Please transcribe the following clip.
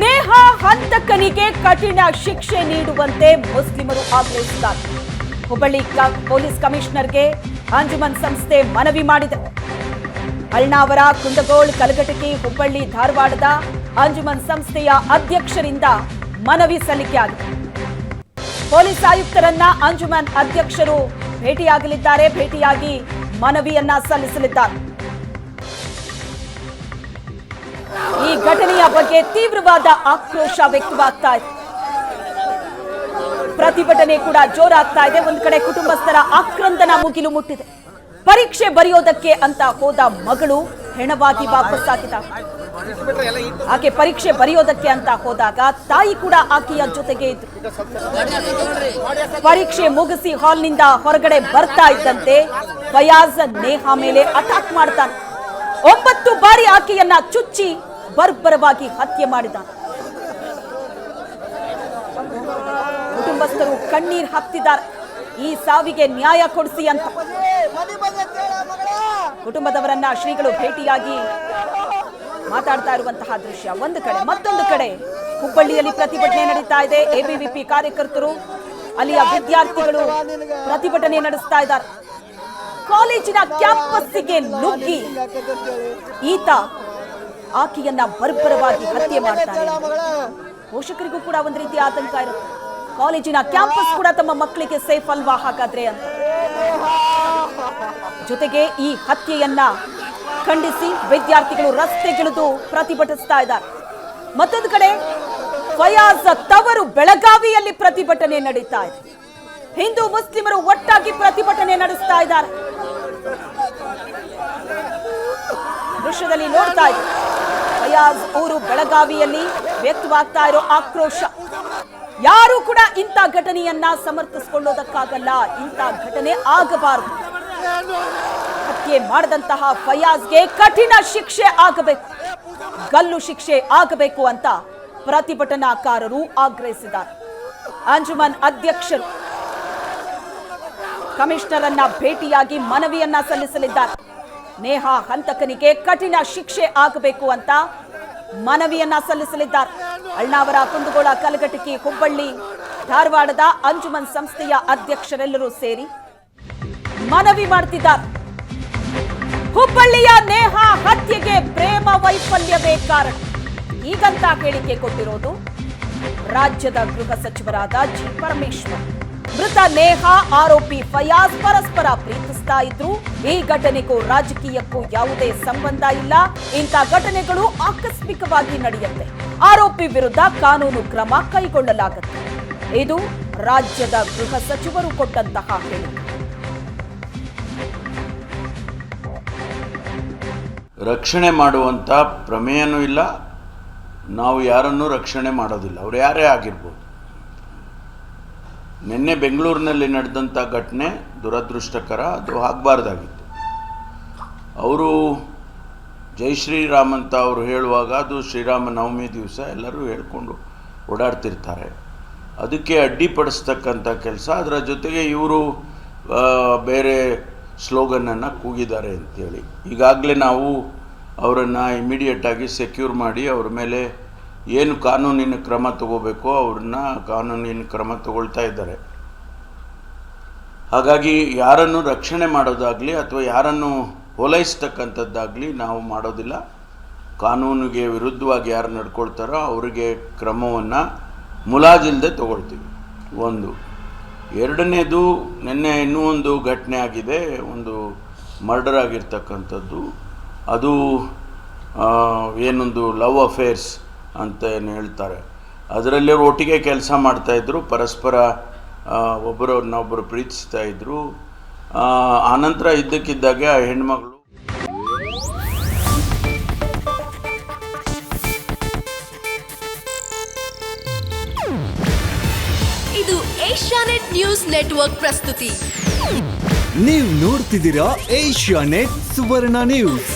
ನೇಹಾ ಹಂತಕನಿಗೆ ಕಠಿಣ ಶಿಕ್ಷೆ ನೀಡುವಂತೆ ಮುಸ್ಲಿಮರು ಆಗ್ರಹಿಸಿದ್ದಾರೆ. ಹುಬ್ಬಳ್ಳಿ ಪೊಲೀಸ್ ಕಮಿಷನರ್ಗೆ ಅಂಜುಮನ್ ಸಂಸ್ಥೆ ಮನವಿ ಮಾಡಿದೆ. ಅಳ್ನಾವರ, ಕುಂದಗೋಳ, ಕಲಘಟಕಿ, ಹುಬ್ಬಳ್ಳಿ, ಧಾರವಾಡದ ಅಂಜುಮನ್ ಸಂಸ್ಥೆಯ ಅಧ್ಯಕ್ಷರಿಂದ ಮನವಿ ಸಲ್ಲಿಕೆಯಾಗಿದೆ. ಪೊಲೀಸ್ ಆಯುಕ್ತರನ್ನ ಅಂಜುಮನ್ ಅಧ್ಯಕ್ಷರು ಭೇಟಿಯಾಗಲಿದ್ದಾರೆ. ಭೇಟಿಯಾಗಿ ಮನವಿಯನ್ನ ಸಲ್ಲಿಸಲಿದ್ದಾರೆ. ಈ ಘಟನೆಯ ಬಗ್ಗೆ ತೀವ್ರವಾದ ಆಕ್ರೋಶ ವ್ಯಕ್ತವಾಗ್ತಾ ಇದೆ. ಪ್ರತಿಭಟನೆ ಕೂಡ ಜೋರಾಗ್ತಾ ಇದೆ. ಒಂದು ಕಡೆ ಕುಟುಂಬಸ್ಥರ ಆಕ್ರಂದನ ಮುಗಿಲು ಮುಟ್ಟಿದೆ. ಪರೀಕ್ಷೆ ಬರೆಯೋದಕ್ಕೆ ಅಂತ ಹೋದ ಮಗಳು ಹೆಣವಾಗಿ ವಾಪಸ್ಸಾಗಿದ್ದಾಳೆ. ಆಕೆ ಪರೀಕ್ಷೆ ಬರೆಯೋದಕ್ಕೆ ಅಂತ ಹೋದಾಗ ತಾಯಿ ಕೂಡ ಆಕೆಯ ಜೊತೆಗೆ ಇದ್ರು. ಪರೀಕ್ಷೆ ಮುಗಿಸಿ ಹಾಲ್ನಿಂದ ಹೊರಗಡೆ ಬರ್ತಾ ಇದ್ದಂತೆ ಫಯಾಜ್ ನೇಹಾ ಮೇಲೆ ಅಟ್ಯಾಕ್ ಮಾಡ್ತಾನೆ. 9 ಬಾರಿ ಆಕೆಯನ್ನ ಚುಚ್ಚಿ ಬರ್ಬರವಾಗಿ ಹತ್ಯೆ ಮಾಡಿದ್ದಾನೆ. ಕುಟುಂಬಸ್ಥರು ಕಣ್ಣೀರ್ ಹಾಕ್ತಿದ್ದಾರೆ. ಈ ಸಾವಿಗೆ ನ್ಯಾಯ ಕೊಡಿಸಿ ಅಂತ ಕುಟುಂಬದವರನ್ನ ಶ್ರೀಗಳು ಭೇಟಿಯಾಗಿ ಮಾತಾಡ್ತಾ ಇರುವಂತಹ ದೃಶ್ಯ ಒಂದು ಕಡೆ. ಮತ್ತೊಂದು ಕಡೆ ಹುಬ್ಬಳ್ಳಿಯಲ್ಲಿ ಪ್ರತಿಭಟನೆ ನಡೀತಾ ಇದೆ. ಎಬಿವಿಪಿ ಕಾರ್ಯಕರ್ತರು, ಅಲ್ಲಿಯ ವಿದ್ಯಾರ್ಥಿಗಳು ಪ್ರತಿಭಟನೆ ನಡೆಸ್ತಾ ಇದ್ದಾರೆ. ಕಾಲೇಜಿನ ಕ್ಯಾಂಪಸ್ಸಿಗೆ ನುಗ್ಗಿ ಈತ ಆಕೆಯನ್ನ ಬರ್ಬರವಾಗಿ ಹತ್ಯೆ ಮಾಡ್ತಾನೆ. ಪೋಷಕರಿಗೂ ಕೂಡ ಒಂದು ರೀತಿಯ ಆತಂಕ ಇರುತ್ತೆ. ಕಾಲೇಜಿನ ಕ್ಯಾಂಪಸ್ ಕೂಡ ತಮ್ಮ ಮಕ್ಕಳಿಗೆ ಸೇಫ್ ಅಲ್ವಾ ಹಾಗಾದ್ರೆ ಅಂತ. ಜೊತೆಗೆ ಈ ಹತ್ಯೆಯನ್ನ ಖಂಡಿಸಿ ವಿದ್ಯಾರ್ಥಿಗಳು ರಸ್ತೆಗಿಳಿದು ಪ್ರತಿಭಟಿಸ್ತಾ ಇದ್ದಾರೆ. ಮತ್ತೊಂದು ಕಡೆ ಫಯಾಜ್ ತವರು ಬೆಳಗಾವಿಯಲ್ಲಿ ಪ್ರತಿಭಟನೆ ನಡೀತಾ ಇದೆ. ಹಿಂದೂ ಮುಸ್ಲಿಮರು ಒಟ್ಟಾಗಿ ಪ್ರತಿಭಟನೆ ನಡೆಸ್ತಾ ಇದ್ದಾರೆ. ದೃಶ್ಯದಲ್ಲಿ ನೋಡ್ತಾ ಇದ್ದಾರೆ. ಫಯಾಜ್ ಊರು ಬೆಳಗಾವಿಯಲ್ಲಿ ವ್ಯಕ್ತವಾಗ್ತಾ ಇರೋ ಆಕ್ರೋಶ. ಯಾರು ಕೂಡ ಇಂಥ ಘಟನೆಯನ್ನ ಸಮರ್ಥಿಸಿಕೊಳ್ಳೋದಕ್ಕಾಗಲ್ಲ. ಇಂಥ ಘಟನೆ ಆಗಬಾರದು. ಹತ್ಯೆ ಮಾಡಿದಂತಹ ಫಯಾಜ್ಗೆ ಕಠಿಣ ಶಿಕ್ಷೆ ಆಗಬೇಕು, ಗಲ್ಲು ಶಿಕ್ಷೆ ಆಗಬೇಕು ಅಂತ ಪ್ರತಿಭಟನಾಕಾರರು ಆಗ್ರಹಿಸಿದ್ದಾರೆ. ಅಂಜುಮನ್ ಅಧ್ಯಕ್ಷರು ಕಮಿಷನರ್ ಅನ್ನ ಭೇಟಿಯಾಗಿ ಮನವಿಯನ್ನ ಸಲ್ಲಿಸಲಿದ್ದಾರೆ. ನೇಹಾ ಹಂತಕನಿಗೆ ಕಠಿಣ ಶಿಕ್ಷೆ ಆಗಬೇಕು ಅಂತ ಮನವಿಯನ್ನ ಸಲ್ಲಿಸಲಿದ್ದಾರೆ. ಅಳ್ನಾವರ, ಕುಂದಗೋಳ, ಕಲಘಟಕಿ, ಹುಬ್ಬಳ್ಳಿ, ಧಾರವಾಡದ ಅಂಜುಮನ್ ಸಂಸ್ಥೆಯ ಅಧ್ಯಕ್ಷರೆಲ್ಲರೂ ಸೇರಿ ಮನವಿ ಮಾಡ್ತಿದ್ದಾರೆ. ಹುಬ್ಬಳ್ಳಿಯ ನೇಹಾ ಹತ್ಯೆಗೆ ಪ್ರೇಮ ವೈಫಲ್ಯವೇ ಕಾರಣ ಈಗಂತ ಹೇಳಿಕೆ ಕೊಟ್ಟಿರೋದು ರಾಜ್ಯದ ಗೃಹ ಸಚಿವರಾದ ಜಿ ಪರಮೇಶ್ವರ್. ಮೃತ ನೇಹಾ, ಆರೋಪಿ ಫಯಾಜ್ ಪರಸ್ಪರ ಪ್ರೀತಿಸ್ತಾ ಇದ್ರು. ಈ ಘಟನೆಗೂ ರಾಜಕೀಯಕ್ಕೂ ಯಾವುದೇ ಸಂಬಂಧ ಇಲ್ಲ. ಇಂಥ ಘಟನೆಗಳು ಆಕಸ್ಮಿಕವಾಗಿ ನಡೆಯುತ್ತೆ. ಆರೋಪಿ ವಿರುದ್ಧ ಕಾನೂನು ಕ್ರಮ ಕೈಗೊಳ್ಳಲಾಗುತ್ತೆ. ಇದು ರಾಜ್ಯದ ಗೃಹ ಸಚಿವರು ಕೊಟ್ಟಂತಹ ಹೇಳಿಕೆ. ರಕ್ಷಣೆ ಮಾಡುವಂಥ ಪ್ರಮೇಯನೂ ಇಲ್ಲ. ನಾವು ಯಾರನ್ನೂ ರಕ್ಷಣೆ ಮಾಡೋದಿಲ್ಲ, ಅವ್ರು ಯಾರೇ ಆಗಿರ್ಬೋದು. ನಿನ್ನೆ ಬೆಂಗಳೂರಿನಲ್ಲಿ ನಡೆದಂಥ ಘಟನೆ ದುರದೃಷ್ಟಕರ. ಅದು ಆಗಬಾರ್ದಾಗಿತ್ತು. ಅವರು ಜೈ ಶ್ರೀರಾಮ್ ಅಂತ ಅವರು ಹೇಳುವಾಗ ಅದು ಶ್ರೀರಾಮ ನವಮಿ ದಿವಸ ಎಲ್ಲರೂ ಹೇಳ್ಕೊಂಡು ಓಡಾಡ್ತಿರ್ತಾರೆ. ಅದಕ್ಕೆ ಅಡ್ಡಿಪಡಿಸ್ತಕ್ಕಂಥ ಕೆಲಸ. ಅದರ ಜೊತೆಗೆ ಇವರು ಬೇರೆ ಸ್ಲೋಗನನ್ನು ಕೂಗಿದ್ದಾರೆ ಅಂತೇಳಿ ಈಗಾಗಲೇ ನಾವು ಅವರನ್ನು ಇಮಿಡಿಯೇಟಾಗಿ ಸೆಕ್ಯೂರ್ ಮಾಡಿ ಅವ್ರ ಮೇಲೆ ಏನು ಕಾನೂನಿನ ಕ್ರಮ ತಗೋಬೇಕೋ ಅವ್ರನ್ನ ಕಾನೂನಿನ ಕ್ರಮ ತಗೊಳ್ತಾ ಇದ್ದಾರೆ. ಹಾಗಾಗಿ ಯಾರನ್ನು ರಕ್ಷಣೆ ಮಾಡೋದಾಗಲಿ ಅಥವಾ ಯಾರನ್ನು ಓಲೈಸ್ತಕ್ಕಂಥದ್ದಾಗಲಿ ನಾವು ಮಾಡೋದಿಲ್ಲ. ಕಾನೂನಿಗೆ ವಿರುದ್ಧವಾಗಿ ಯಾರು ನಡ್ಕೊಳ್ತಾರೋ ಅವರಿಗೆ ಕ್ರಮವನ್ನು ಮುಲಾಜಿಲ್ಲದೆ ತಗೊಳ್ತೀವಿ. ಒಂದು. ಎರಡನೇದು, ನಿನ್ನೆ ಇನ್ನೂ ಒಂದು ಘಟನೆ ಆಗಿದೆ. ಒಂದು ಮರ್ಡರ್ ಆಗಿರ್ತಕ್ಕಂಥದ್ದು. ಅದು ಏನೊಂದು ಲವ್ ಅಫೇರ್ಸ್ ಅಂತ ಏನು ಹೇಳ್ತಾರೆ, ಅದರಲ್ಲಿ ಒಟ್ಟಿಗೆ ಕೆಲಸ ಮಾಡ್ತಾಯಿದ್ರು. ಪರಸ್ಪರ ಒಬ್ಬರನ್ನೊಬ್ಬರು ಪ್ರೀತಿಸ್ತಾ ಇದ್ದರು. ಆನಂತರ ಇದ್ದಕ್ಕಿದ್ದಾಗೆ ಆ ಹೆಣ್ಮಗಳು ಇದು ಏಷ್ಯಾನೆಟ್ ನ್ಯೂಸ್ ನೆಟ್ವರ್ಕ್ ಪ್ರಸ್ತುತಿ. ನೀವು ನೋಡ್ತಿದ್ದೀರಾ ಏಷ್ಯಾನೆಟ್ ಸುವರ್ಣ ನ್ಯೂಸ್.